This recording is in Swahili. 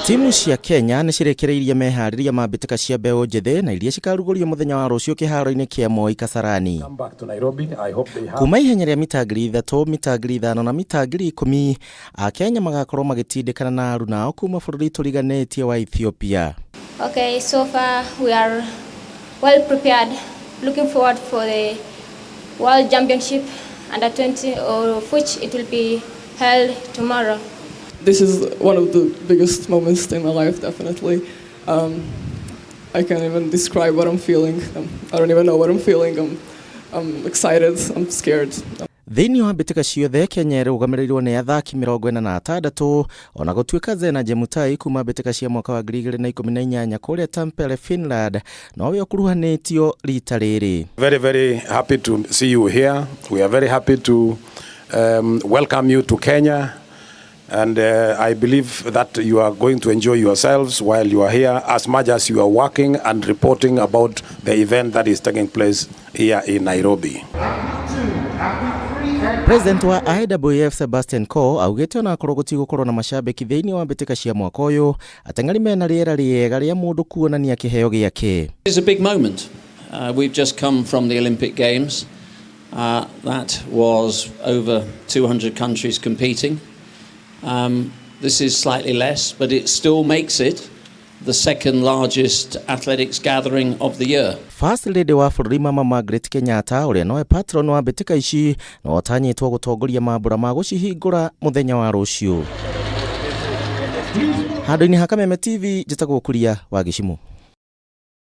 Timu cia Kenya nĩ cirekereirie mehariirie ma Mbitika cia mbeu njithi na iria cikarugũrio muthenya wa ruciu kihaaro-ini kia Moi Kasarani. Kuma ihenya rĩa mita 3, mita 5 na mita 10, a Kenya magakorwo magĩtindĩkana na aruna ao kuma bũrũri tũriganĩtie wa Ethiopia. Okay, so far we are well prepared, looking forward for the World Championship under 20, of which it will be held tomorrow. This is one of the biggest moments in my life, definitely. I can't even describe what I'm feeling. I don't even know what I'm feeling. I'm excited, I'm scared. Thĩinĩ wa Mbitika ciothe, Kenya ĩrũgamĩrĩirwo nĩ athaki 46, ona gũtuĩka Zena Jemutai kuma Mbitika cia mwaka wa 2018 kũrĩa Tampere, Finland, nowe ũkuruhanĩtio rita rĩrĩ. Very, very happy to see you here. We are very happy to welcome you to Kenya. And I believe that you are going to enjoy yourselves while you are here as much as you are working and reporting about the event that is taking place here in Nairobi. President wa IWF Sebastian Coe augĩte ona akorwo gũtigũkorwo na macambĩki thĩinĩ wa Mbitika cia mwaka ũyũ, ateng'eri mena rĩera rĩega rĩa mũndũ kuonania kĩheo gĩake. It's a big moment. We've just come from the Olympic Games. That was over 200 countries competing. This is slightly less, but it still makes it the second largest athletics gathering of the year. First Lady wa bũrũri Mama Margaret Kenyatta ũrĩa nowe patron wa Mbitika ici na otanyĩtwo gũtongoria mambura ma gũcihingũra muthenya wa ruciu. Handũ-inĩ ha Kameme TV, njĩtagwo Kuria wa Gĩcimu.